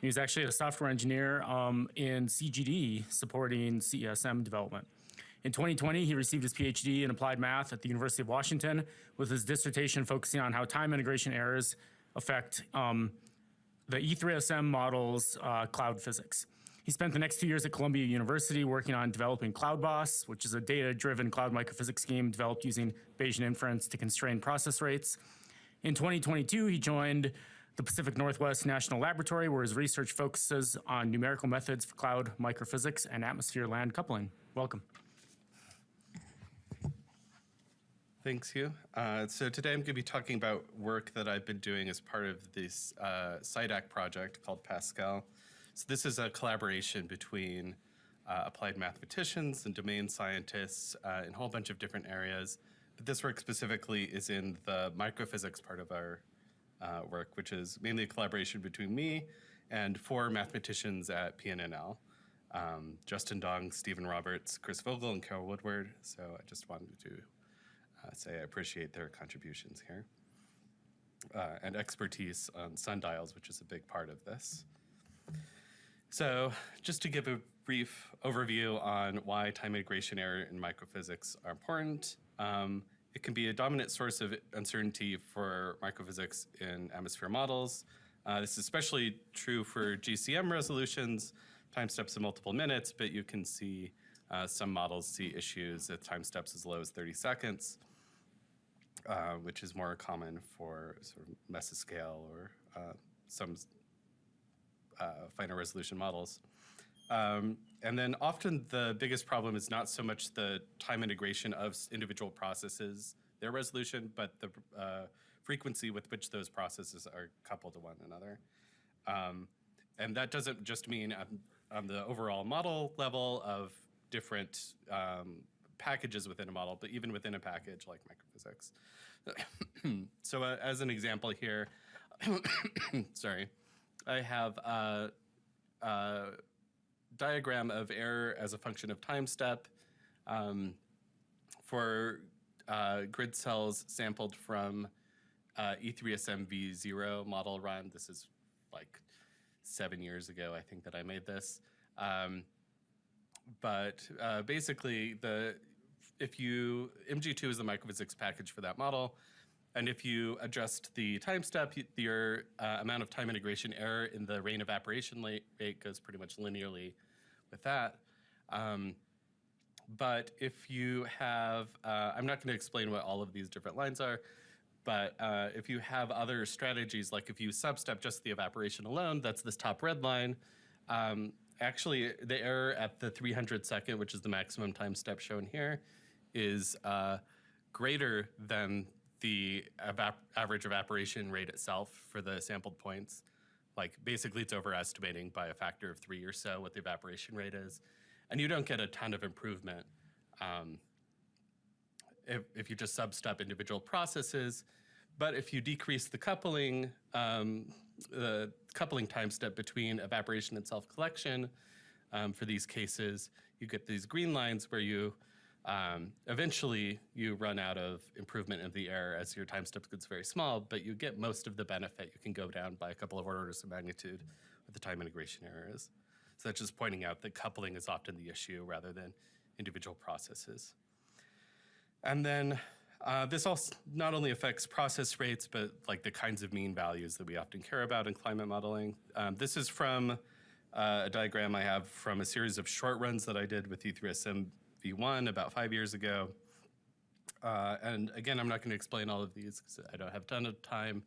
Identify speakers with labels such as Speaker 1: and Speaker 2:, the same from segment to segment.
Speaker 1: He was actually a software engineer in CGD supporting CESM development. In 2020, he received his PhD in applied math at the University of Washington, with his dissertation focusing on how time integration errors affect the E3SM model's cloud physics. He spent the next 2 years at Columbia University working on developing CloudBoss, which is a data-driven cloud microphysics scheme developed using Bayesian inference to constrain process rates. In 2022, he joined the Pacific Northwest National Laboratory, where his research focuses on numerical methods for cloud microphysics and atmosphere-land coupling. Welcome.
Speaker 2: Thanks, Hugh. So today I'm going to be talking about work that I've been doing as part of this SIDAC project called Pascal. So this is a collaboration between applied mathematicians and domain scientists in a whole bunch of different areas. But this work specifically is in the microphysics part of our work, which is mainly a collaboration between me and 4 mathematicians at PNNL. Justin Dong, Stephen Roberts, Chris Vogel, and Carol Woodward. So I just wanted to say I appreciate their contributions here. And expertise on SUNDIALS, which is a big part of this. So just to give a brief overview on why time integration error in microphysics are important, it can be a dominant source of uncertainty for microphysics in atmosphere models. This is especially true for GCM resolutions, time steps of multiple minutes, but you can see some models see issues at time steps as low as 30 seconds, which is more common for sort of mesoscale or some finer resolution models. And then often the biggest problem is not so much the time integration of individual processes, their resolution, but the frequency with which those processes are coupled to one another. And that doesn't just mean on the overall model level of different packages within a model, but even within a package like microphysics. So as an example here, sorry, I have a diagram of error as a function of time step for grid cells sampled from E3SM v0 model run. This is like 7 years ago, I think, that I made this. But basically, MG2 is the microphysics package for that model. And if you adjust the time step, your amount of time integration error in the rain evaporation rate goes pretty much linearly with that. But if you have, I'm not going to explain what all of these different lines are, but if you have other strategies, like if you substep just the evaporation alone, that's this top red line. Actually, the error at the 300 second, which is the maximum time step shown here, is greater than the average evaporation rate itself for the sampled points. Like basically it's overestimating by a factor of 3 or so what the evaporation rate is. And you don't get a ton of improvement if you just substep individual processes. But if you decrease the coupling time step between evaporation and self-collection, for these cases, you get these green lines where you eventually you run out of improvement of the error as your time step gets very small, but you get most of the benefit. You can go down by a couple of orders of magnitude what the time integration error is. So that's just pointing out that coupling is often the issue rather than individual processes. And then this also not only affects process rates, but like the kinds of mean values that we often care about in climate modeling. This is from a diagram I have from a series of short runs that I did with E3SM v1 about 5 years ago. And again, I'm not going to explain all of these because I don't have a ton of time.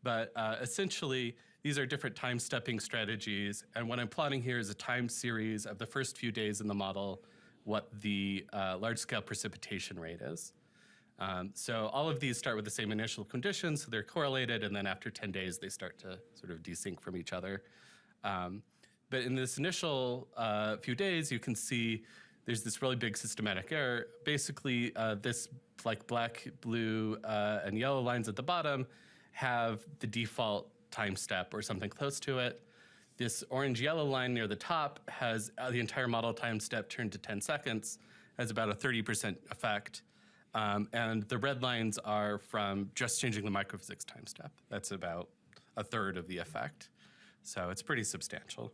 Speaker 2: But essentially, these are different time stepping strategies. And what I'm plotting here is a time series of the first few days in the model, what the large scale precipitation rate is. So all of these start with the same initial conditions, so they're correlated, and then after 10 days, they start to sort of desync from each other. But in this initial few days, you can see there's this really big systematic error. Basically, this like black, blue, and yellow lines at the bottom have the default time step or something close to it. This orange-yellow line near the top has the entire model time step turned to 10 seconds, has about a 30% effect. And the red lines are from just changing the microphysics time step. That's about a third of the effect. So it's pretty substantial.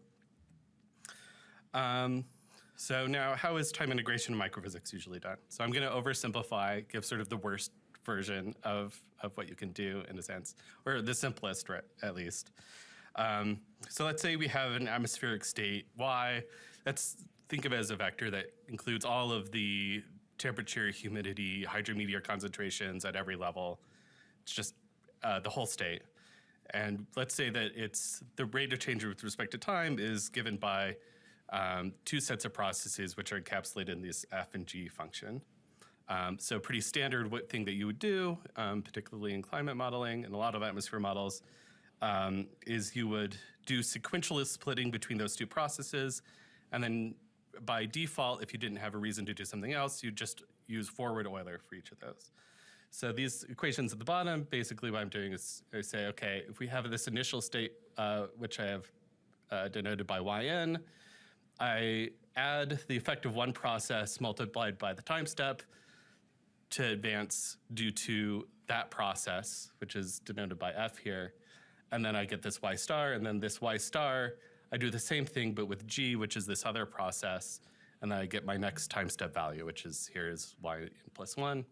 Speaker 2: So now, how is time integration in microphysics usually done? So I'm going to oversimplify, give sort of the worst version of what you can do in a sense, or the simplest, at least. So let's say we have an atmospheric state Y. Let's think of it as a vector that includes all of the temperature, humidity, hydrometeor concentrations at every level. It's just the whole state. And let's say that the rate of change with respect to time is given by two sets of processes which are encapsulated in this f and g function. So pretty standard thing that you would do, particularly in climate modeling and a lot of atmosphere models, is you would do sequential splitting between those two processes. And then by default, if you didn't have a reason to do something else, you'd just use forward Euler for each of those. So these equations at the bottom, basically what I'm doing is I say, okay, if we have this initial state, which I have denoted by yn, I add the effect of one process multiplied by the time step to advance due to that process, which is denoted by f here. And then I get this y star, and then this y star, I do the same thing, but with g, which is this other process, and then I get my next time step value, which is here is y plus 1.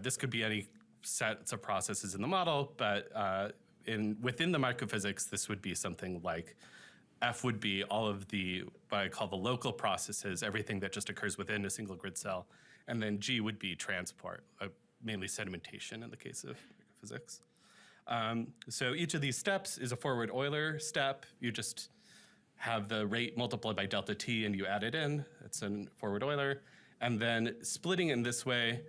Speaker 2: This could be any sets of processes in the model, but within the microphysics, this would be something like F would be all of what I call the local processes, everything that just occurs within a single grid cell, and then G would be transport, mainly sedimentation in the case of microphysics. So each of these steps is a forward Euler step. You just have the rate multiplied by delta t and you add it in. It's a forward Euler. And then splitting in this way,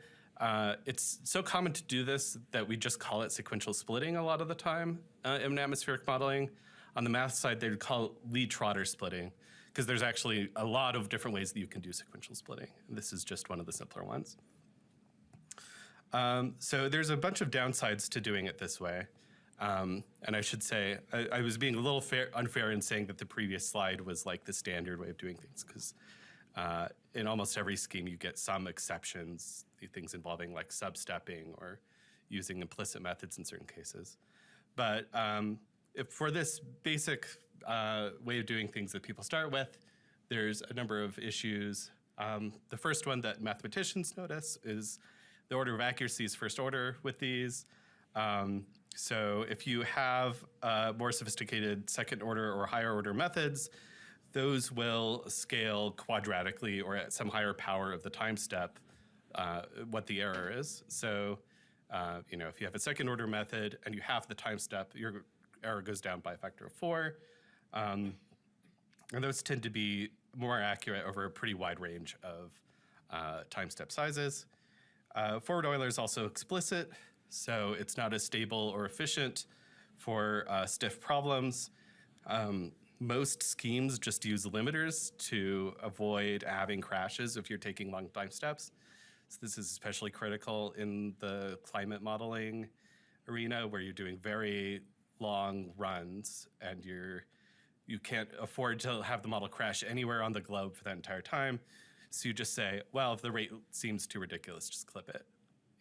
Speaker 2: it's so common to do this that we just call it sequential splitting a lot of the time in atmospheric modeling. On the math side, they would call it Lee-Trotter splitting, because there's actually a lot of different ways that you can do sequential splitting. And this is just one of the simpler ones. So there's a bunch of downsides to doing it this way. And I should say, I was being a little unfair in saying that the previous slide was like the standard way of doing things, because in almost every scheme you get some exceptions, the things involving like substepping or using implicit methods in certain cases. But for this basic way of doing things that people start with, there's a number of issues. The first one that mathematicians notice is the order of accuracy is first order with these. So if you have more sophisticated second order or higher order methods, those will scale quadratically or at some higher power of the time step what the error is. So if you have a second order method and you have the time step, your error goes down by a factor of 4. And those tend to be more accurate over a pretty wide range of time step sizes. Forward Euler is also explicit, so it's not as stable or efficient for stiff problems. Most schemes just use limiters to avoid having crashes if you're taking long time steps. So this is especially critical in the climate modeling arena where you're doing very long runs and you can't afford to have the model crash anywhere on the globe for that entire time. So you just say, well, if the rate seems too ridiculous, just clip it.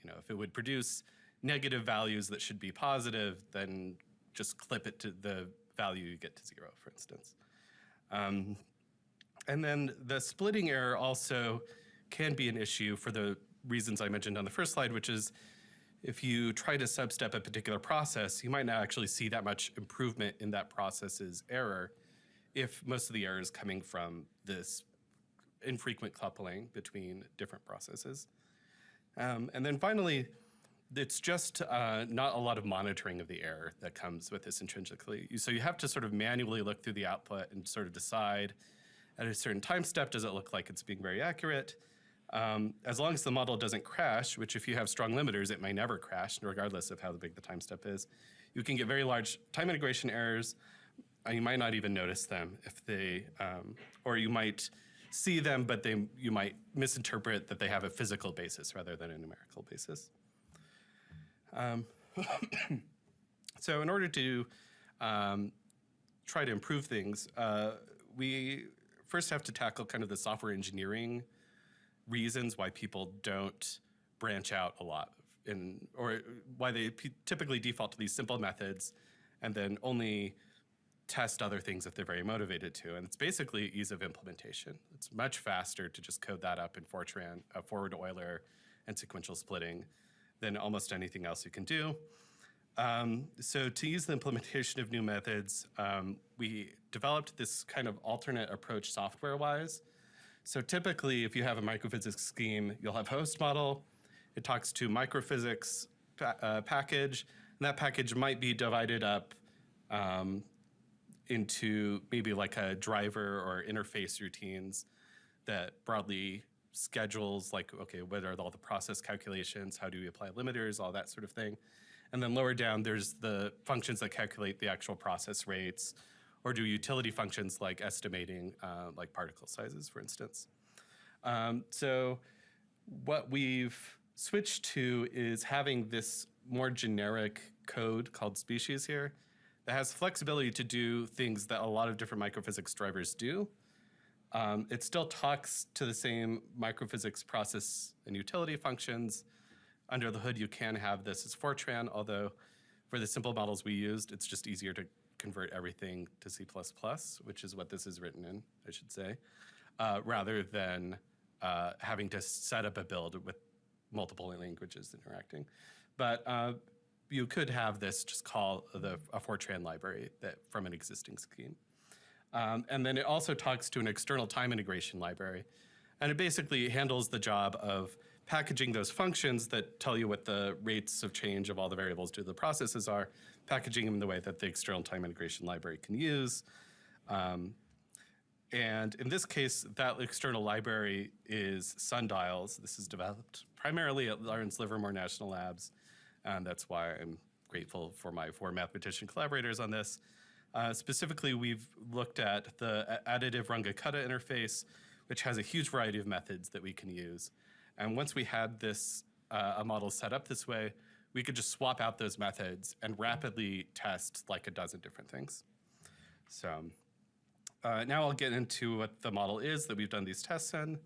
Speaker 2: If it would produce negative values that should be positive, then just clip it to the value you get to 0, for instance. And then the splitting error also can be an issue for the reasons I mentioned on the first slide, which is if you try to substep a particular process, you might not actually see that much improvement in that process's error if most of the error is coming from this infrequent coupling between different processes. And then finally, it's just not a lot of monitoring of the error that comes with this intrinsically. So you have to sort of manually look through the output and sort of decide at a certain time step, does it look like it's being very accurate? As long as the model doesn't crash, which if you have strong limiters, it may never crash, regardless of how big the time step is. You can get very large time integration errors, and you might not even notice them if they, or you might see them, but you might misinterpret that they have a physical basis rather than a numerical basis. So in order to try to improve things, we first have to tackle kind of the software engineering reasons why people don't branch out a lot or why they typically default to these simple methods and then only test other things if they're very motivated to. And it's basically ease of implementation. It's much faster to just code that up in Fortran, forward Euler, and sequential splitting than almost anything else you can do. So to use the implementation of new methods, we developed this kind of alternate approach software-wise. So typically, if you have a microphysics scheme, you'll have host model. It talks to microphysics package, and that package might be divided up into maybe like a driver or interface routines that broadly schedules, like, okay, what are all the process calculations, how do we apply limiters, all that sort of thing. And then lower down, there's the functions that calculate the actual process rates, or do utility functions like estimating like particle sizes, for instance. So what we've switched to is having this more generic code called SPAECIES here that has flexibility to do things that a lot of different microphysics drivers do. It still talks to the same microphysics process and utility functions. Under the hood, you can have this as Fortran, although for the simple models we used, it's just easier to convert everything to C++, which is what this is written in, I should say, rather than having to set up a build with multiple languages interacting. But you could have this just call a Fortran library from an existing scheme. And then it also talks to an external time integration library. And it basically handles the job of packaging those functions that tell you what the rates of change of all the variables due to the processes are, packaging them in the way that the external time integration library can use. And in this case, that external library is SUNDIALS. This is developed primarily at Lawrence Livermore National Labs. And that's why I'm grateful for my 4 mathematician collaborators on this. Specifically, we've looked at the additive Runge-Kutta interface, which has a huge variety of methods that we can use. And once we had this a model set up this way, we could just swap out those methods and rapidly test like a dozen different things. So now I'll get into what the model is that we've done these tests in.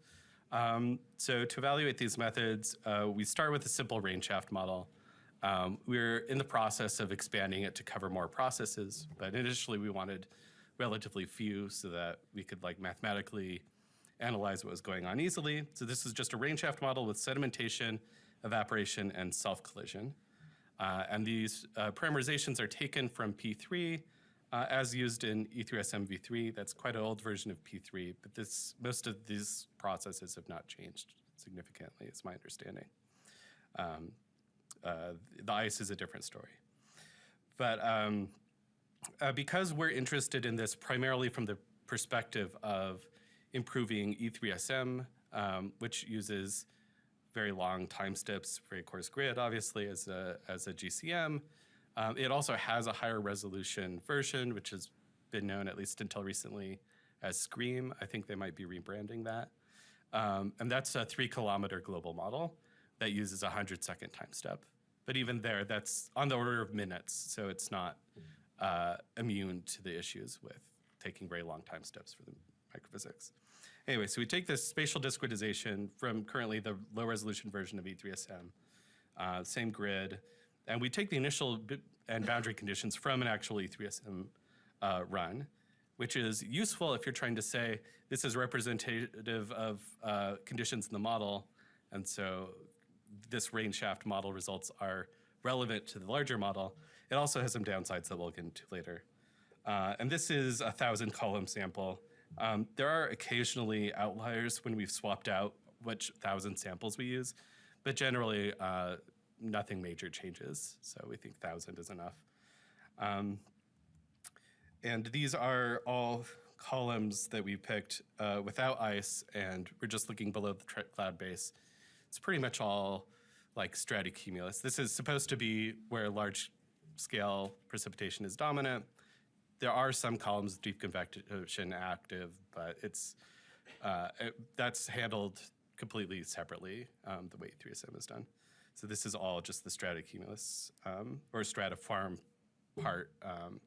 Speaker 2: So to evaluate these methods, we start with a simple rainshaft model. We're in the process of expanding it to cover more processes, but initially we wanted relatively few so that we could like mathematically analyze what was going on easily. So this is just a rainshaft model with sedimentation, evaporation, and self-collision. And these parameterizations are taken from P3 as used in E3SM v3. That's quite an old version of P3, but most of these processes have not changed significantly, is my understanding. The ice is a different story. But because we're interested in this primarily from the perspective of improving E3SM, which uses very long time steps, very coarse grid, obviously, as a GCM. It also has a higher resolution version, which has been known, at least until recently, as Scream. I think they might be rebranding that. And that's a 3-kilometer global model that uses a 100-second time step. But even there, that's on the order of minutes, so it's not immune to the issues with taking very long time steps for the microphysics. Anyway, so we take this spatial discretization from currently the low-resolution version of E3SM, same grid, and we take the initial and boundary conditions from an actual E3SM run, which is useful if you're trying to say this is representative of conditions in the model, and so this rainshaft model results are relevant to the larger model. It also has some downsides that we'll get into later. And this is a 1,000-column sample. There are occasionally outliers when we've swapped out which 1,000 samples we use, but generally nothing major changes. So we think 1,000 is enough. And these are all columns that we picked without ice, and we're just looking below the cloud base. It's pretty much all like stratocumulus. This is supposed to be where large-scale precipitation is dominant. There are some columns of deep convection active, but that's handled completely separately the way 3SM is done. So this is all just the stratocumulus or stratiform part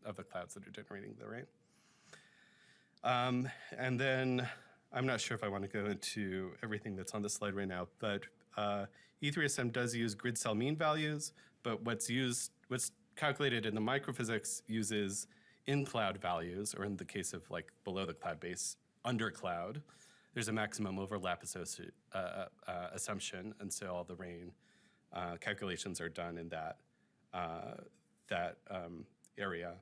Speaker 2: of the clouds that are generating the rain. And then I'm not sure if I want to go into everything that's on the slide right now, but E3SM does use grid cell mean values, but what's calculated in the microphysics uses in-cloud values, or in the case of like below the cloud base, under cloud. There's a maximum overlap assumption, and so all the rain calculations are done in that area.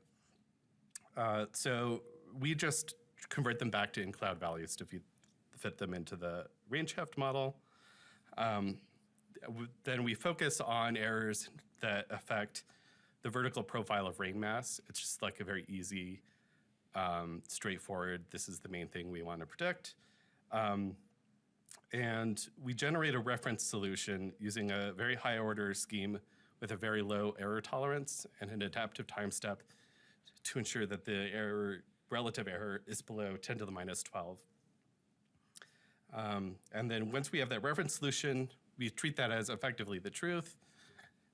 Speaker 2: So we just convert them back to in-cloud values to fit them into the rainshaft model. Then we focus on errors that affect the vertical profile of rain mass. It's just like a very easy, straightforward, this is the main thing we want to predict. And we generate a reference solution using a very high order scheme with a very low error tolerance and an adaptive time step to ensure that the relative error is below 10 to the minus 12. And then once we have that reference solution, we treat that as effectively the truth,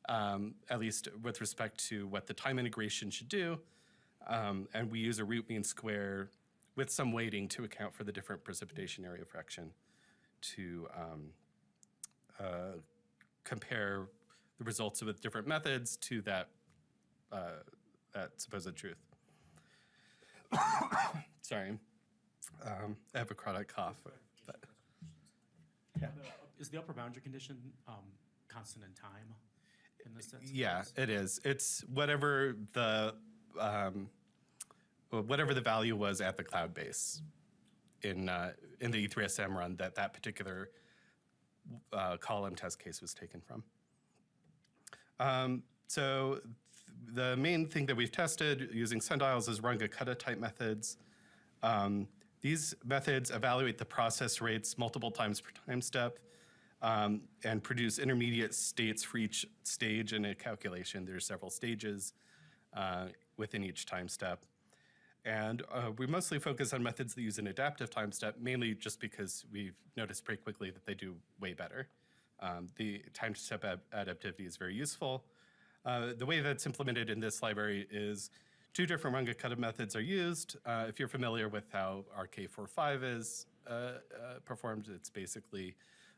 Speaker 2: at least with respect to what the time integration should do. And we use a root mean square with some weighting to account for the different precipitation area fraction to compare the results with different methods to that supposed truth. Sorry, I have a chronic cough. But, yeah.
Speaker 1: Is the upper boundary condition constant in time in this sense?
Speaker 2: Yeah, it is. It's whatever the value was at the cloud base in the E3SM run that particular column test case was taken from. So the main thing that we've tested using SUNDIALS is Runge-Kutta type methods. These methods evaluate the process rates multiple times per time step and produce intermediate states for each stage in a calculation. There's several stages within each time step. And we mostly focus on methods that use an adaptive time step, mainly just because we've noticed pretty quickly that they do way better. The time step adaptivity is very useful. The way that's implemented in this library is two different Runge-Kutta methods are used. If you're familiar with how RK45 is performed, it's basically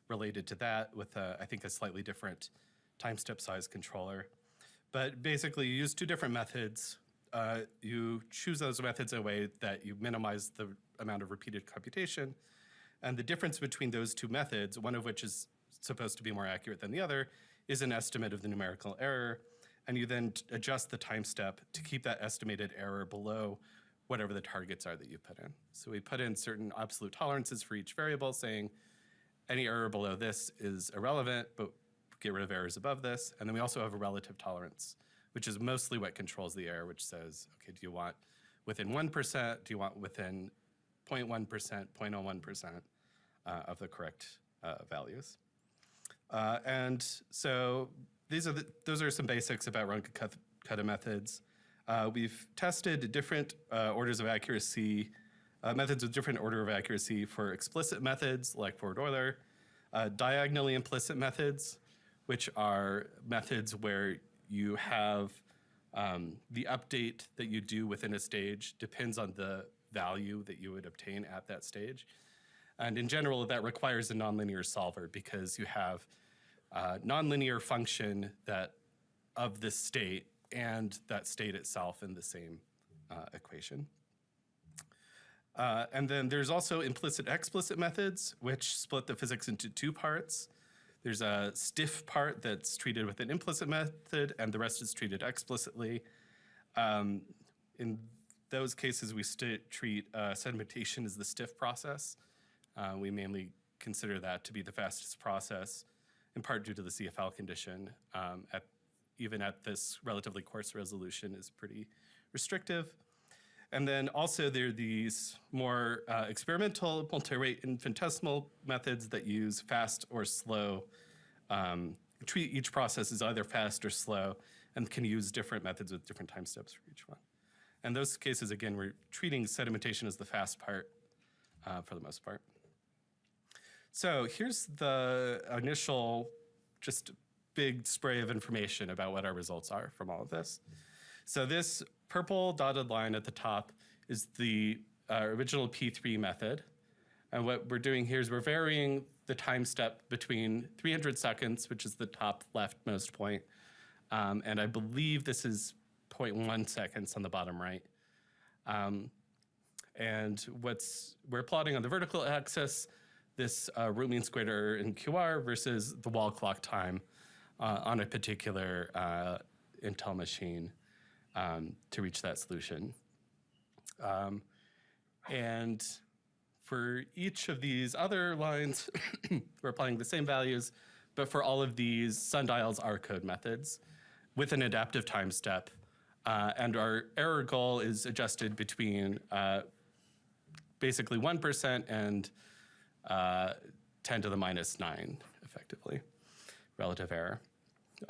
Speaker 2: related to that with, I think, a slightly different time step size controller. But basically, you use two different methods. You choose those methods in a way that you minimize the amount of repeated computation. And the difference between those two methods, one of which is supposed to be more accurate than the other, is an estimate of the numerical error. And you then adjust the time step to keep that estimated error below whatever the targets are that you put in. So we put in certain absolute tolerances for each variable, saying any error below this is irrelevant, but get rid of errors above this. And then we also have a relative tolerance, which is mostly what controls the error, which says, okay, do you want within 1%? Do you want within 0.1%, 0.01% of the correct values? And so those are some basics about Runge-Kutta methods. We've tested different orders of accuracy, methods with different order of accuracy for explicit methods like forward Euler, diagonally implicit methods, which are methods where you have the update that you do within a stage depends on the value that you would obtain at that stage. And in general, that requires a nonlinear solver because you have a nonlinear function of this state and that state itself in the same equation. And then there's also implicit explicit methods, which split the physics into two parts. There's a stiff part that's treated with an implicit method, and the rest is treated explicitly. In those cases, we treat sedimentation as the stiff process. We mainly consider that to be the fastest process, in part due to the CFL condition. Even at this relatively coarse resolution is pretty restrictive. And then also there are these more experimental multi-rate infinitesimal methods that use fast or slow, treat each process as either fast or slow, and can use different methods with different time steps for each one. In those cases, again, we're treating sedimentation as the fast part for the most part. So here's the initial just big spray of information about what our results are from all of this. So this purple dotted line at the top is the original P3 method. And what we're doing here is we're varying the time step between 300 seconds, which is the top leftmost point, and I believe this is 0.1 seconds on the bottom right. And we're plotting on the vertical axis this root mean squared error in QR versus the wall clock time on a particular Intel machine to reach that solution. And for each of these other lines, we're applying the same values, but for all of these SUNDIALS R code methods with an adaptive time step. And our error goal is adjusted between basically 1% and 10 to the minus 9, effectively, relative error.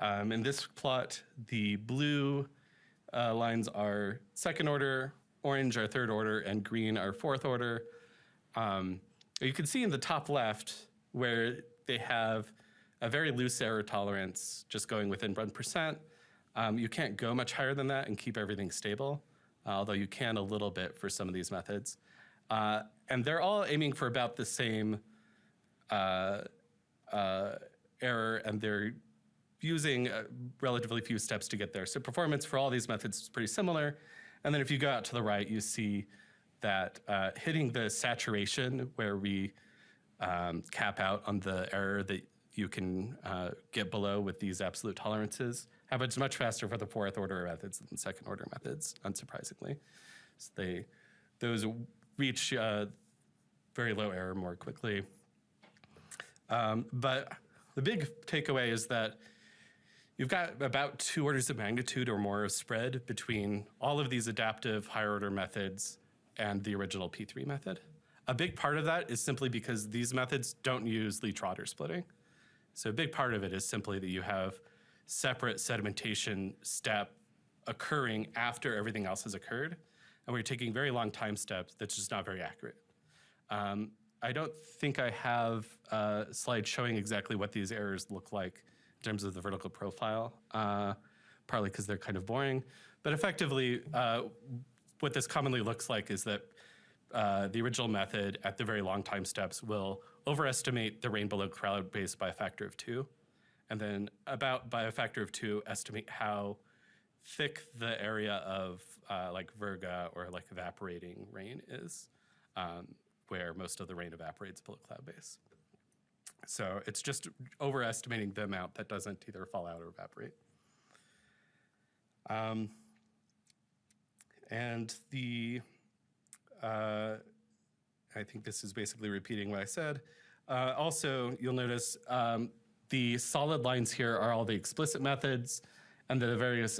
Speaker 2: In this plot, the blue lines are second order, orange are third order, and green are fourth order. You can see in the top left where they have a very loose error tolerance, just going within 1%. You can't go much higher than that and keep everything stable, although you can a little bit for some of these methods. And they're all aiming for about the same error, and they're using relatively few steps to get there. So performance for all these methods is pretty similar. And then if you go out to the right, you see that hitting the saturation where we cap out on the error that you can get below with these absolute tolerances happens much faster for the fourth order methods than second order methods, unsurprisingly. So those reach very low error more quickly. But the big takeaway is that you've got about 2 orders of magnitude or more of spread between all of these adaptive higher order methods and the original P3 method. A big part of that is simply because these methods don't use Lee-Trotter splitting. So a big part of it is simply that you have separate sedimentation step occurring after everything else has occurred. And we're taking very long time steps that's just not very accurate. I don't think I have a slide showing exactly what these errors look like in terms of the vertical profile, partly because they're kind of boring. But effectively, what this commonly looks like is that the original method at the very long time steps will overestimate the rain below cloud base by a factor of 2, and then about by a factor of 2 estimate how thick the area of like virga or like evaporating rain is, where most of the rain evaporates below cloud base. So it's just overestimating the amount that doesn't either fall out or evaporate. And I think this is basically repeating what I said. Also, you'll notice the solid lines here are all the explicit methods, and the various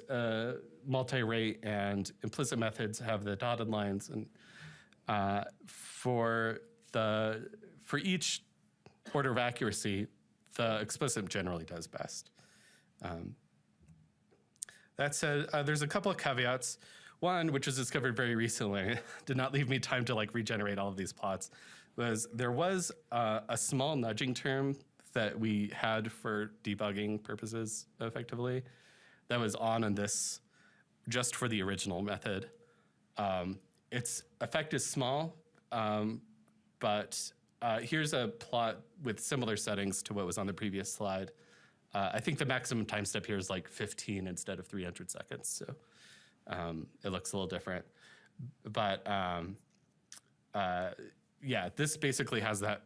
Speaker 2: multi-rate and implicit methods have the dotted lines. And for each order of accuracy, the explicit generally does best. That said, there's a couple of caveats. One, which was discovered very recently, did not leave me time to like regenerate all of these plots, was there was a small nudging term that we had for debugging purposes effectively that was on this just for the original method. Its effect is small, but here's a plot with similar settings to what was on the previous slide. I think the maximum time step here is like 15 instead of 300 seconds, so it looks a little different. But yeah, this basically has that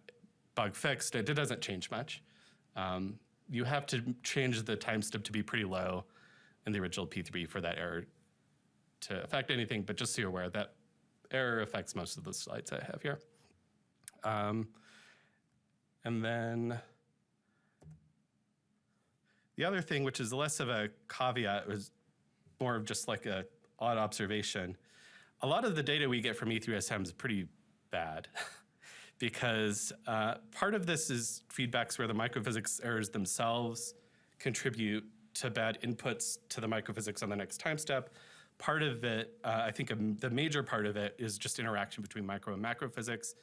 Speaker 2: bug fixed. It doesn't change much. You have to change the time step to be pretty low in the original P3 for that error to affect anything, but just so you're aware, that error affects most of the slides I have here. And then the other thing, which is less of a caveat, was more of just like a odd observation. A lot of the data we get from E3SM is pretty bad because part of this is feedbacks where the microphysics errors themselves contribute to bad inputs to the microphysics on the next time step. Part of it, I think the major part of it is just interaction between micro and macro physics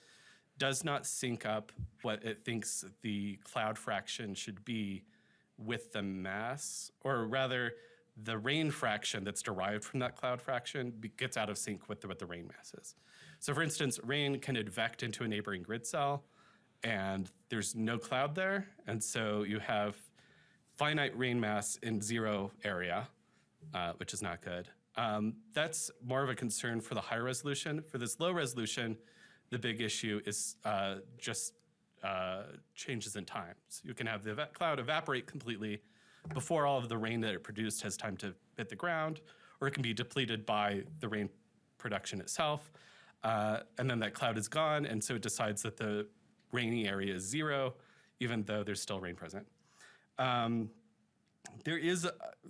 Speaker 2: does not sync up what it thinks the cloud fraction should be with the mass, or rather the rain fraction that's derived from that cloud fraction gets out of sync with what the rain mass is. So for instance, rain can advect into a neighboring grid cell, and there's no cloud there, and so you have finite rain mass in 0 area, which is not good. That's more of a concern for the higher resolution. For this low resolution, the big issue is just changes in time. So you can have the cloud evaporate completely before all of the rain that it produced has time to hit the ground, or it can be depleted by the rain production itself. And then that cloud is gone, and so it decides that the rainy area is 0, even though there's still rain present. The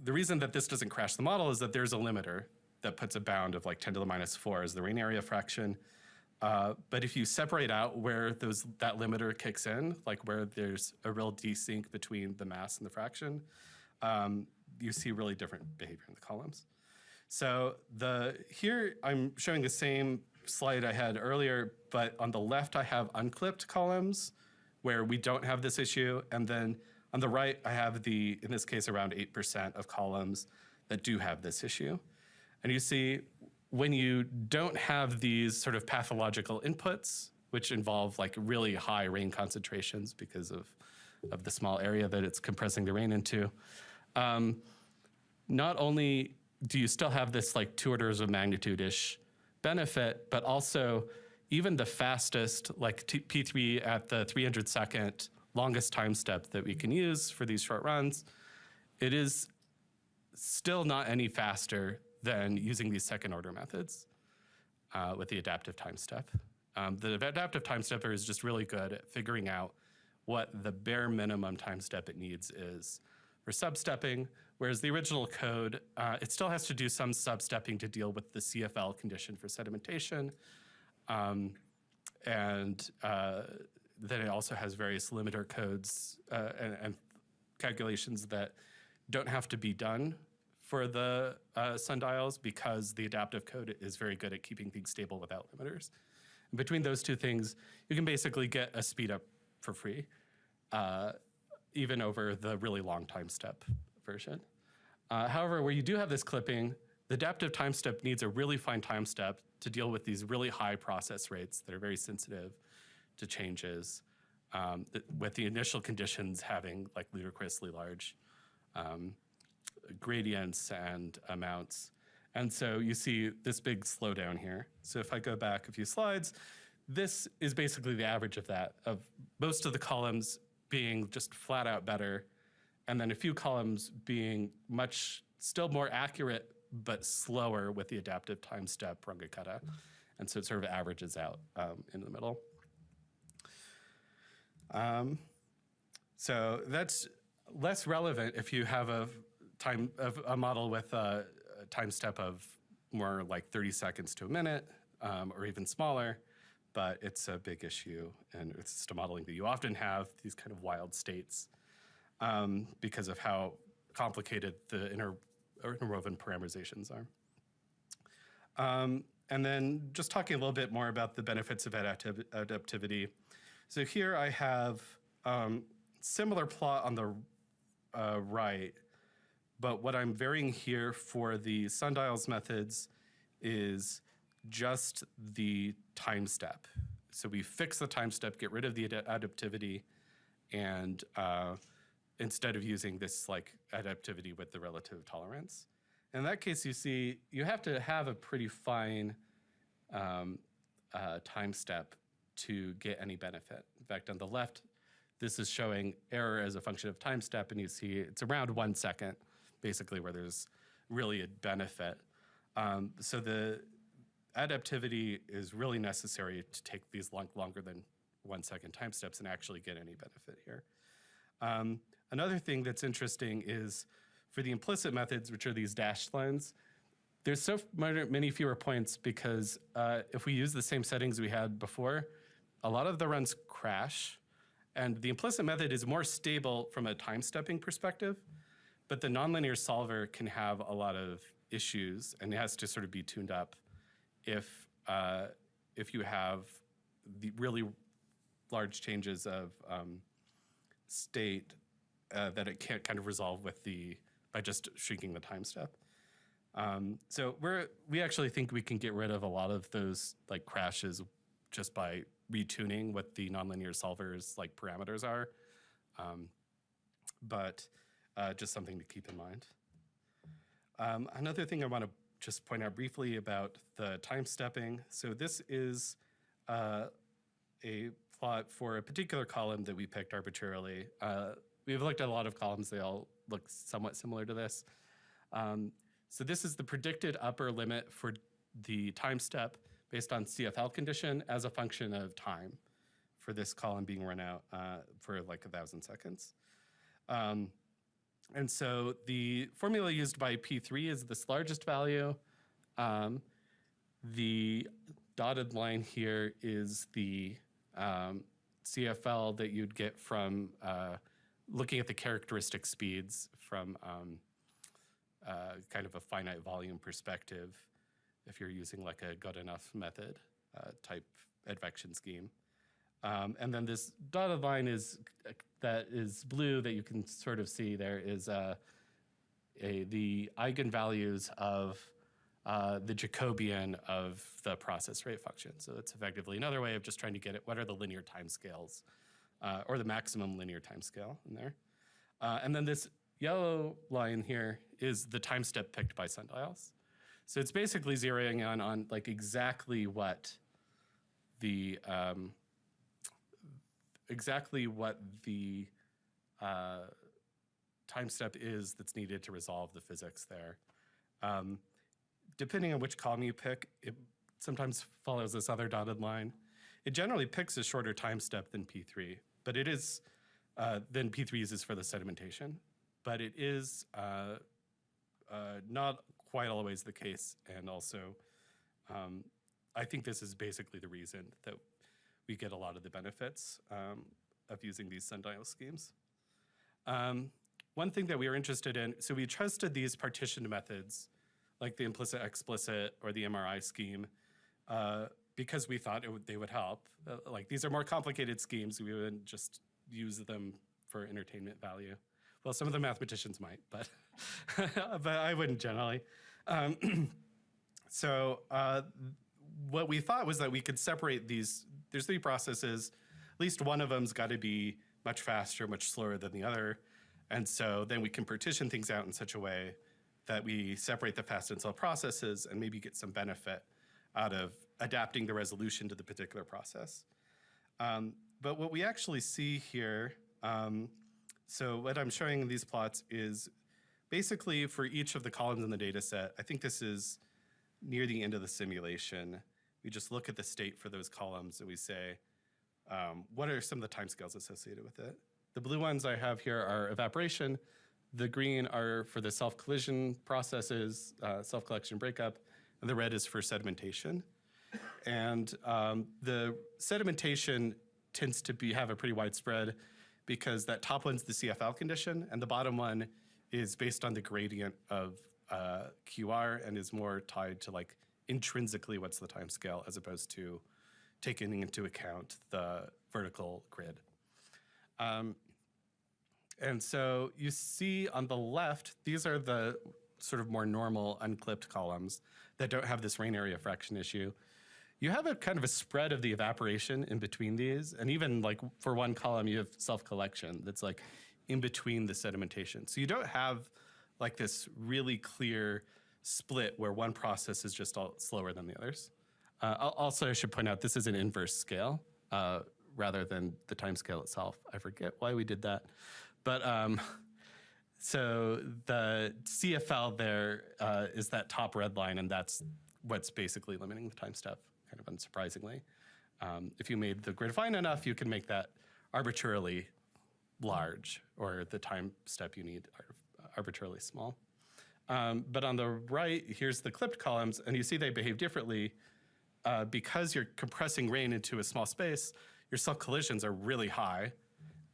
Speaker 2: reason that this doesn't crash the model is that there's a limiter that puts a bound of like 10 to the minus 4 as the rain area fraction. But if you separate out where that limiter kicks in, like where there's a real desync between the mass and the fraction, you see really different behavior in the columns. So here I'm showing the same slide I had earlier, but on the left I have unclipped columns where we don't have this issue, and then on the right I have in this case, around 8% of columns that do have this issue. And you see, when you don't have these sort of pathological inputs, which involve like really high rain concentrations because of the small area that it's compressing the rain into, not only do you still have this like 2 orders of magnitude-ish benefit, but also even the fastest, like P3 at the 300-second longest time step that we can use for these short runs, it is still not any faster than using these second-order methods with the adaptive time step. The adaptive time stepper is just really good at figuring out what the bare minimum time step it needs is for substepping, whereas the original code, it still has to do some substepping to deal with the CFL condition for sedimentation. And then it also has various limiter codes and calculations that don't have to be done for the SUNDIALS because the adaptive code is very good at keeping things stable without limiters. And between those two things, you can basically get a speed up for free, even over the really long time step version. However, where you do have this clipping, the adaptive time step needs a really fine time step to deal with these really high process rates that are very sensitive to changes, with the initial conditions having like ludicrously large gradients and amounts. And so you see this big slowdown here. So if I go back a few slides, this is basically the average of that, of most of the columns being just flat out better, and then a few columns being still more accurate, but slower with the adaptive time step Runge-Kutta. And so it sort of averages out in the middle. So that's less relevant if you have a model with a time step of more like 30 seconds to a minute, or even smaller, but it's a big issue in Earth system modeling that you often have these kind of wild states because of how complicated the interwoven parameterizations are. And then just talking a little bit more about the benefits of adaptivity. So here I have similar plot on the right, but what I'm varying here for the SUNDIALS methods is just the time step. So we fix the time step, get rid of the adaptivity, and instead of using this like adaptivity with the relative tolerance. In that case, you see, you have to have a pretty fine time step to get any benefit. In fact, on the left, this is showing error as a function of time step, and you see it's around 1 second, basically, where there's really a benefit. So the adaptivity is really necessary to take these longer than 1 second time steps and actually get any benefit here. Another thing that's interesting is for the implicit methods, which are these dashed lines, there's so many fewer points because if we use the same settings we had before, a lot of the runs crash. And the implicit method is more stable from a time stepping perspective, but the nonlinear solver can have a lot of issues and it has to sort of be tuned up if you have the really large changes of state that it can't kind of resolve by just shrinking the time step. So we actually think we can get rid of a lot of those like crashes just by retuning what the nonlinear solver's like parameters are, but just something to keep in mind. Another thing I want to just point out briefly about the time stepping. So this is a plot for a particular column that we picked arbitrarily. We've looked at a lot of columns. They all look somewhat similar to this. So this is the predicted upper limit for the time step based on CFL condition as a function of time for this column being run out for like 1,000 seconds. And so the formula used by P3 is this largest value. The dotted line here is the CFL that you'd get from looking at the characteristic speeds from kind of a finite volume perspective if you're using like a good enough method type advection scheme. And then this dotted line is that is blue that you can sort of see there is the eigenvalues of the Jacobian of the process rate function. So it's effectively another way of just trying to get at what are the linear timescales or the maximum linear timescale in there. And then this yellow line here is the time step picked by SUNDIALS. So it's basically zeroing in on like exactly what the time step is that's needed to resolve the physics there. Depending on which column you pick, it sometimes follows this other dotted line. It generally picks a shorter time step than P3, but it is, than P3 uses for the sedimentation. But it is not quite always the case. And also, I think this is basically the reason that we get a lot of the benefits of using these SUNDIALS schemes. One thing that we were interested in, so we trusted these partitioned methods, like the implicit explicit or the MRI scheme, because we thought they would help. Like these are more complicated schemes, we wouldn't just use them for entertainment value. Well, some of the mathematicians might, but, but I wouldn't generally. So what we thought was that we could separate these, there's three processes, at least one of them's got to be much faster, much slower than the other. And so then we can partition things out in such a way that we separate the fast and slow processes and maybe get some benefit out of adapting the resolution to the particular process. But what we actually see here, so what I'm showing in these plots is basically for each of the columns in the data set, I think this is near the end of the simulation. We just look at the state for those columns and we say, what are some of the timescales associated with it? The blue ones I have here are evaporation. The green are for the self-collision processes, self-collection breakup, and the red is for sedimentation. And the sedimentation tends to have a pretty wide spread because that top one's the CFL condition, and the bottom one is based on the gradient of QR and is more tied to like intrinsically what's the time scale as opposed to taking into account the vertical grid. And so you see on the left, these are the sort of more normal unclipped columns that don't have this rain area fraction issue. You have a kind of a spread of the evaporation in between these. And even like for one column, you have self-collection that's like in between the sedimentation. So you don't have like this really clear split where one process is just all slower than the others. Also, I should point out, this is an inverse scale rather than the time scale itself. I forget why we did that. But so the CFL there is that top red line, and that's what's basically limiting the time step, kind of unsurprisingly. If you made the grid fine enough, you can make that arbitrarily large, or the time step you need arbitrarily small. But on the right, here's the clipped columns, and you see they behave differently. Because you're compressing rain into a small space, your self-collisions are really high,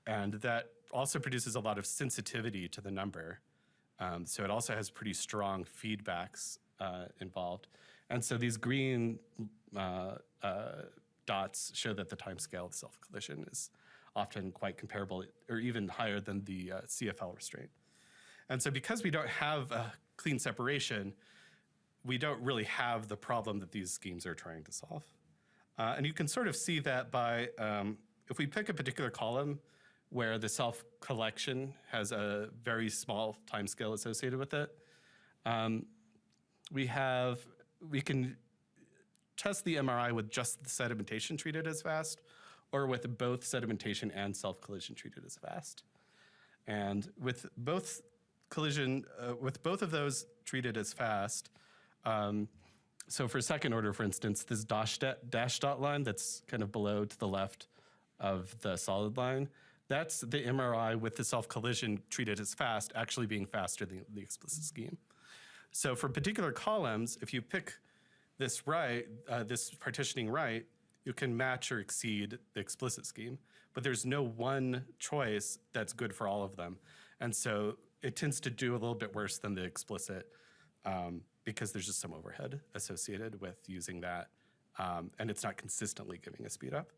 Speaker 2: and that also produces a lot of sensitivity to the number. So it also has pretty strong feedbacks involved. And so these green dots show that the time scale of self-collision is often quite comparable or even higher than the CFL restraint. And so because we don't have a clean separation, we don't really have the problem that these schemes are trying to solve. And you can sort of see that by, if we pick a particular column where the self-collection has a very small timescale associated with it, we can test the MRI with just the sedimentation treated as fast, or with both sedimentation and self-collision treated as fast. And with both of those treated as fast, so for second order, for instance, this dash dot line that's kind of below to the left of the solid line, that's the MRI with the self-collision treated as fast, actually being faster than the explicit scheme. So for particular columns, if you pick this right, this partitioning right, you can match or exceed the explicit scheme, but there's no one choice that's good for all of them. And so it tends to do a little bit worse than the explicit because there's just some overhead associated with using that, and it's not consistently giving a speed up.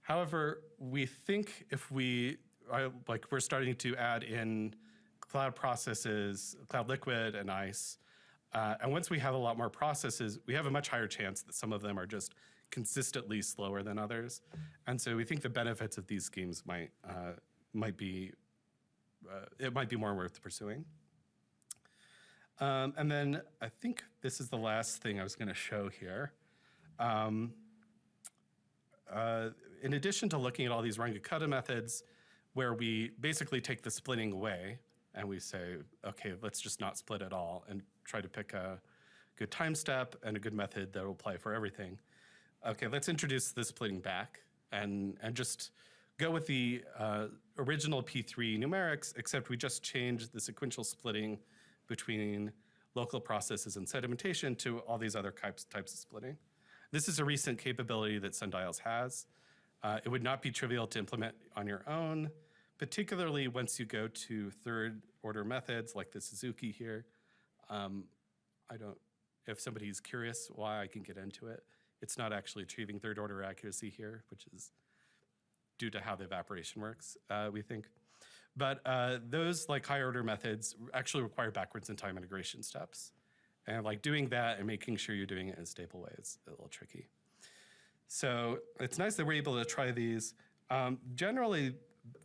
Speaker 2: However, we think if we're starting to add in cloud processes, cloud liquid and ice, and once we have a lot more processes, we have a much higher chance that some of them are just consistently slower than others. And so we think the benefits of these schemes might be more worth pursuing. And then I think this is the last thing I was going to show here. In addition to looking at all these Runge-Kutta methods, where we basically take the splitting away and we say, okay, let's just not split at all and try to pick a good time step and a good method that will apply for everything. Okay, let's introduce the splitting back and just go with the original P3 numerics, except we just changed the sequential splitting between local processes and sedimentation to all these other types of splitting. This is a recent capability that SUNDIALS has. It would not be trivial to implement on your own, particularly once you go to third order methods like the Suzuki here. If somebody's curious why, I can get into it. It's not actually achieving third order accuracy here, which is due to how the evaporation works, we think. But those like higher order methods actually require backwards in time integration steps. And like doing that and making sure you're doing it in a stable way is a little tricky. So it's nice that we're able to try these. Generally,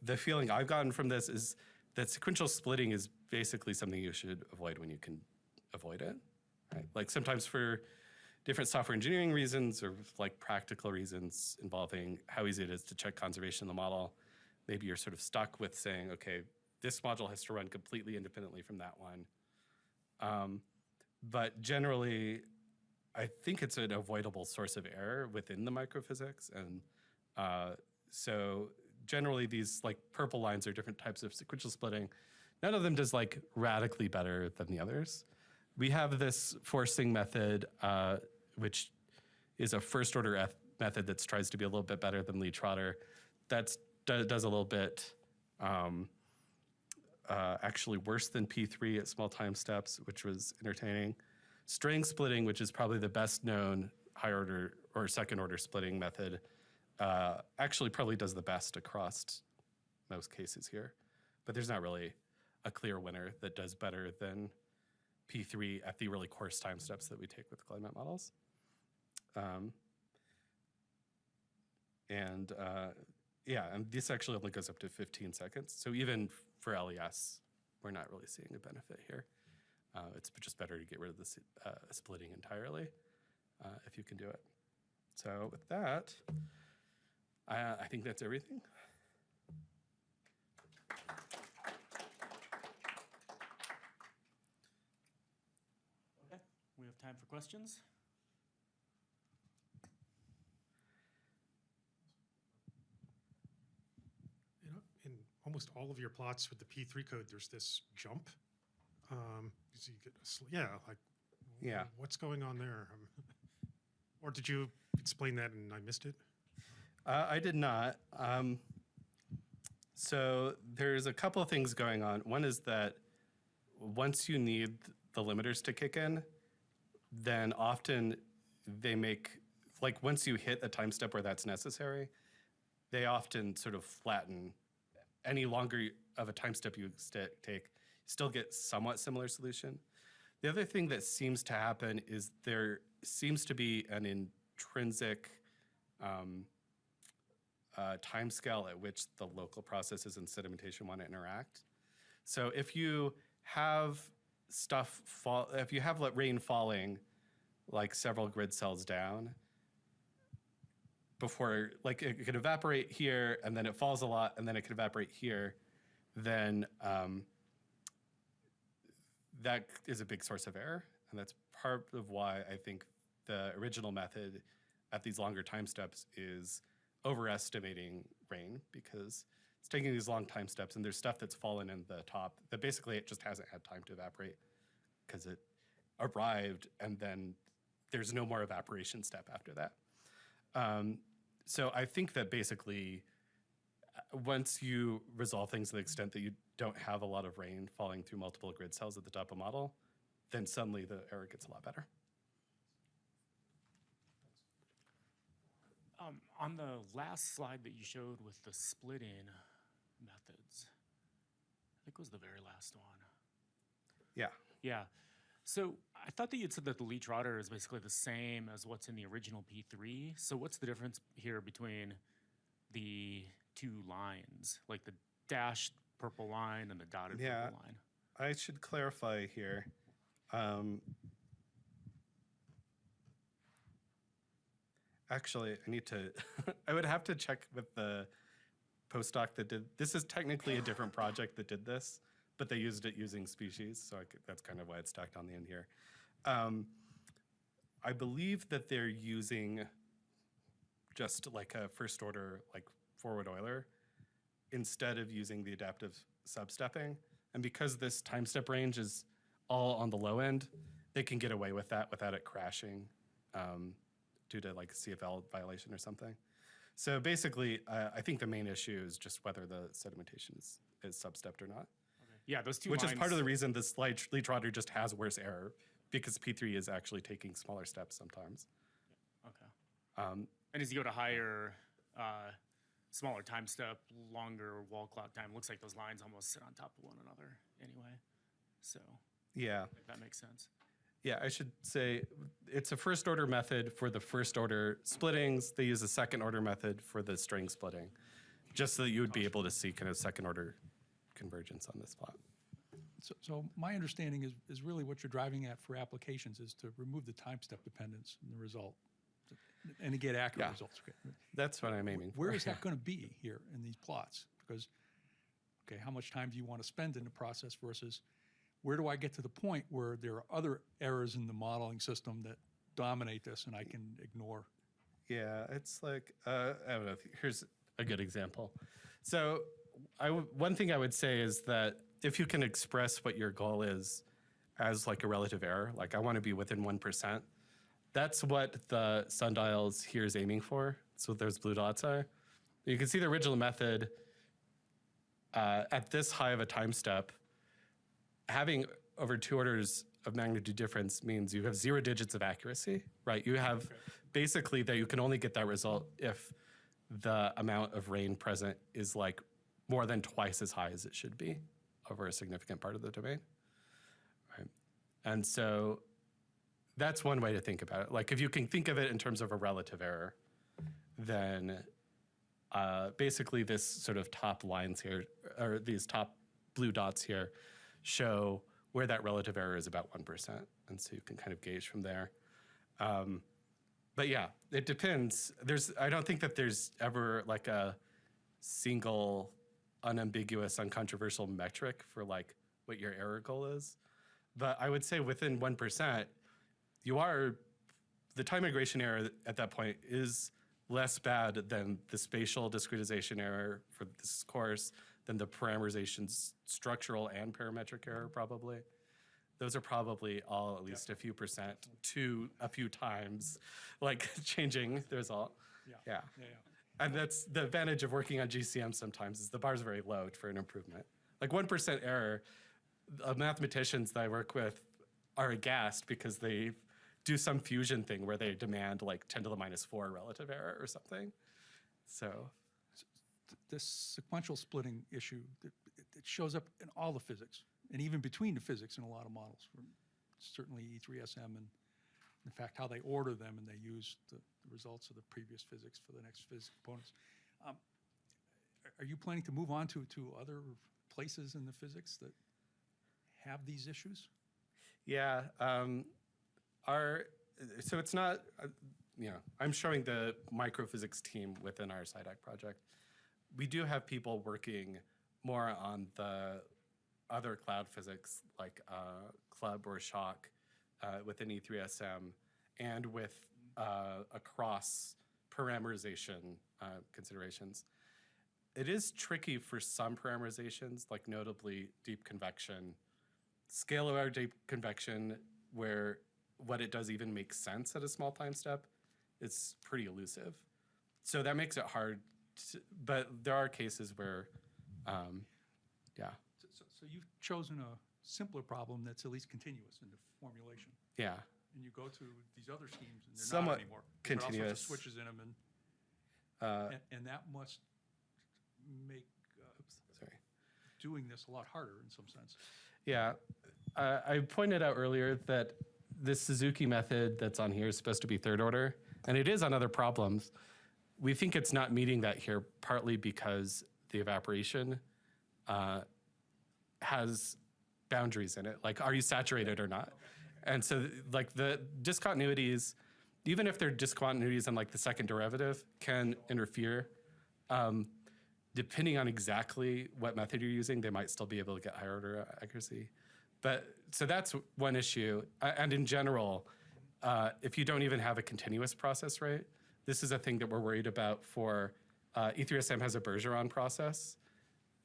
Speaker 2: the feeling I've gotten from this is that sequential splitting is basically something you should avoid when you can avoid it. Right? Like sometimes for different software engineering reasons or like practical reasons involving how easy it is to check conservation in the model, maybe you're sort of stuck with saying, okay, this module has to run completely independently from that one. But generally, I think it's an avoidable source of error within the microphysics. And so generally these like purple lines are different types of sequential splitting. None of them does like radically better than the others. We have this forcing method, which is a first order method that tries to be a little bit better than Lee-Trotter. That does a little bit actually worse than P3 at small time steps, which was entertaining. String splitting, which is probably the best known higher order or second order splitting method, actually probably does the best across most cases here. But there's not really a clear winner that does better than P3 at the really coarse time steps that we take with climate models. Yeah, and this actually only goes up to 15 seconds. So even for LES, we're not really seeing a benefit here. It's just better to get rid of the splitting entirely if you can do it. So with that, I think that's everything.
Speaker 1: Okay, we have time for questions.
Speaker 3: You know, in almost all of your plots with the P3 code, there's this jump. So you get what's going on there? Or did you explain that and I missed it?
Speaker 2: I did not. So there's a couple of things going on. One is that once you need the limiters to kick in, then often they make, like once you hit a time step where that's necessary, they often sort of flatten. Any longer of a time step you take, still get somewhat similar solution. The other thing that seems to happen is there seems to be an intrinsic time scale at which the local processes in sedimentation want to interact. So if you have stuff fall, if you have rain falling like several grid cells down, before, like it could evaporate here and then it falls a lot and then it could evaporate here, then that is a big source of error. And that's part of why I think the original method at these longer time steps is overestimating rain, because it's taking these long time steps and there's stuff that's fallen in the top that basically it just hasn't had time to evaporate because it arrived and then there's no more evaporation step after that. So I think that basically once you resolve things to the extent that you don't have a lot of rain falling through multiple grid cells at the top of model, then suddenly the error gets a lot better.
Speaker 1: On the last slide that you showed with the splitting methods, I think it was the very last one.
Speaker 2: Yeah.
Speaker 1: Yeah. So I thought that you'd said that the leach rotor is basically the same as what's in the original P3. So what's the difference here between the two lines, like the dashed purple line and the dotted purple line?
Speaker 2: I should clarify here. Actually, I need to, I would have to check with the postdoc that did, this is technically a different project that did this, but they used it using species, so that's kind of why it's stacked on the end here. I believe that they're using just like a first order, like forward Euler, instead of using the adaptive substepping. And because this time step range is all on the low end, they can get away with that without it crashing due to like CFL violation or something. So basically, I think the main issue is just whether the sedimentation is substepped or not.
Speaker 1: Okay. Yeah, those two
Speaker 2: Which
Speaker 1: lines.
Speaker 2: is part of the reason this leach rotor just has worse error, because P3 is actually taking smaller steps sometimes.
Speaker 1: Okay. And as you go to higher, smaller time step, longer wall clock time, looks like those lines almost sit on top of one another anyway. So
Speaker 2: yeah,
Speaker 1: if that makes sense.
Speaker 2: Yeah, I should say it's a first order method for the first order splittings. They use a second order method for the string splitting, just so that you would be able to see kind of second order convergence on this plot.
Speaker 4: So my understanding is really what you're driving at for applications is to remove the time step dependence in the result and to get accurate results. Okay.
Speaker 2: That's what I'm aiming for.
Speaker 4: Where is that going to be here in these plots? Because, okay, how much time do you want to spend in the process versus where do I get to the point where there are other errors in the modeling system that dominate this and I can ignore?
Speaker 2: Yeah, it's like, I don't know, here's a good example. So one thing I would say is that if you can express what your goal is as like a relative error, like I want to be within 1%, that's what the SUNDIALS here is aiming for. So those blue dots are. You can see the original method at this high of a time step, having over 2 orders of magnitude difference means you have 0 digits of accuracy, right? You have basically that you can only get that result if the amount of rain present is like more than twice as high as it should be over a significant part of the domain, right? And so that's one way to think about it. Like if you can think of it in terms of a relative error, then basically this sort of top lines here, or these top blue dots here, show where that relative error is about 1%. And so you can kind of gauge from there. But yeah, it depends. I don't think that there's ever like a single unambiguous, uncontroversial metric for like what your error goal is. But I would say within 1%, the time migration error at that point is less bad than the spatial discretization error for this course, than the parameterization structural and parametric error probably. Those are probably all at least a few percent to a few times, like changing the result. Yeah. And that's the advantage of working on GCM sometimes is the bar is very low for an improvement. Like 1% error, mathematicians that I work with are aghast because they do some fusion thing where they demand like 10 to the minus 4 relative error or something. So
Speaker 4: this sequential splitting issue, it shows up in all the physics and even between the physics in a lot of models, from certainly E3SM and in fact, how they order them, and they use the results of the previous physics for the next physics components. Are you planning to move on to other places in the physics that have these issues?
Speaker 2: Yeah. So it's not, I'm showing the microphysics team within our SIDAC project. We do have people working more on the other cloud physics like CLUB or SHOCK within E3SM and with across parameterization considerations. It is tricky for some parameterizations, like notably deep convection, scalar deep convection, where what it does even make sense at a small time step. It's pretty elusive. So that makes it hard, but there are cases where, yeah.
Speaker 4: So you've chosen a simpler problem that's at least continuous in the formulation.
Speaker 2: Yeah.
Speaker 4: And you go to these other schemes and they're
Speaker 2: Somewhat
Speaker 4: not anymore. There are all sorts
Speaker 2: continuous.
Speaker 4: of switches in them, and that must make doing this a lot harder in some sense.
Speaker 2: Yeah. I pointed out earlier that this Suzuki method that's on here is supposed to be third order, and it is on other problems. We think it's not meeting that here, partly because the evaporation has boundaries in it. Like, are you saturated or not? And so, like, the discontinuities, even if they're discontinuities in, like, the second derivative, can interfere. Depending on exactly what method you're using, they might still be able to get higher order accuracy. But, so that's one issue. And in general, if you don't even have a continuous process rate, this is a thing that we're worried about for, E3SM has a Bergeron process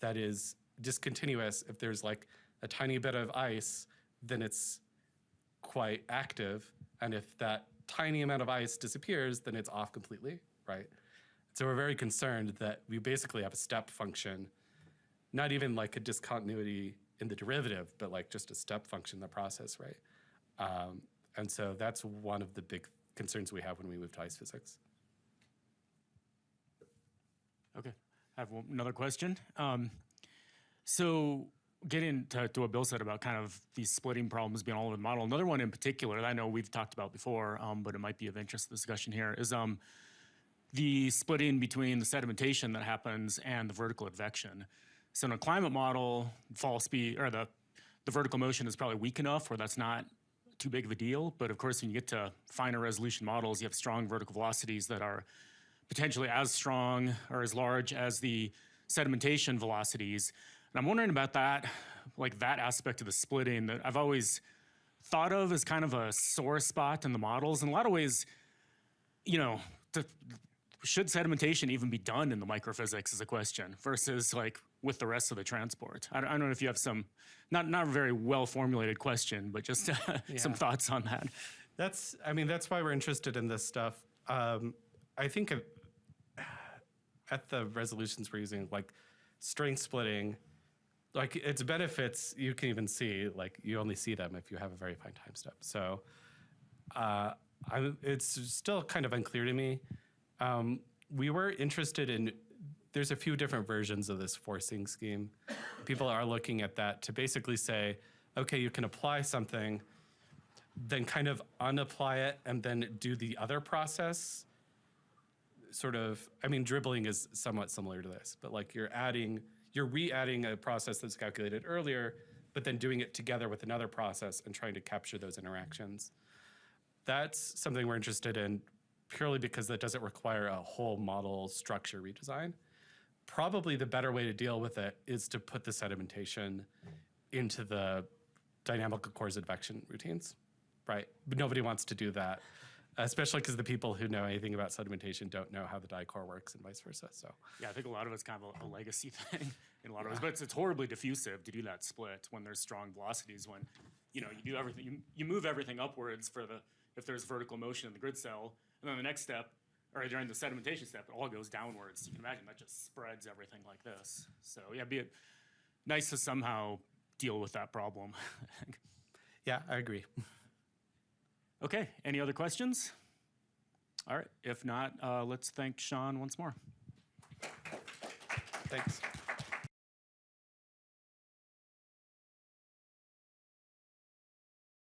Speaker 2: that is discontinuous. If there's like a tiny bit of ice, then it's quite active. And if that tiny amount of ice disappears, then it's off completely, right? So we're very concerned that we basically have a step function, not even like a discontinuity in the derivative, but like just a step function in the process, right? And so that's one of the big concerns we have when we move to ice physics.
Speaker 1: Okay, I have another question. So getting to what Bill said about kind of these splitting problems being all over the model, another one in particular that I know we've talked about before, but it might be of interest to the discussion here, is the splitting between the sedimentation that happens and the vertical advection. So in a climate model, fall speed, or the vertical motion is probably weak enough where that's not too big of a deal. But of course, when you get to finer resolution models, you have strong vertical velocities that are potentially as strong or as large as the sedimentation velocities. And I'm wondering about that, like that aspect of the splitting that I've always thought of as kind of a sore spot in the models. In a lot of ways, you know, should sedimentation even be done in the microphysics is a question versus like with the rest of the transport. I don't know if you have some, not a very well formulated question, but just some thoughts on that.
Speaker 2: That's why we're interested in this stuff. I think at the resolutions we're using, like string splitting, like its benefits, you can even see, like you only see them if you have a very fine time step. So it's still kind of unclear to me. We were interested in, there's a few different versions of this forcing scheme. People are looking at that to basically say, okay, you can apply something, then kind of unapply it, and then do the other process. Sort of, dribbling is somewhat similar to this, but like you're re-adding a process that's calculated earlier, but then doing it together with another process and trying to capture those interactions. That's something we're interested in purely because that doesn't require a whole model structure redesign. Probably the better way to deal with it is to put the sedimentation into the dynamical course advection routines, right? But nobody wants to do that, especially because the people who know anything about sedimentation don't know how the die-core works and vice versa, so.
Speaker 1: Yeah, I think a lot of it's kind of a legacy thing in a lot of ways, but it's horribly diffusive to do that split when there's strong velocities, when, you do everything, you move everything upwards if there's vertical motion in the grid cell, and then the next step, or during the sedimentation step, it all goes downwards. You can imagine that just spreads everything like this. So yeah, be it nice to somehow deal with that problem, I think.
Speaker 2: Yeah, I agree.
Speaker 1: Okay, any other questions? All right, if not, let's thank Sean once more.
Speaker 2: Thanks.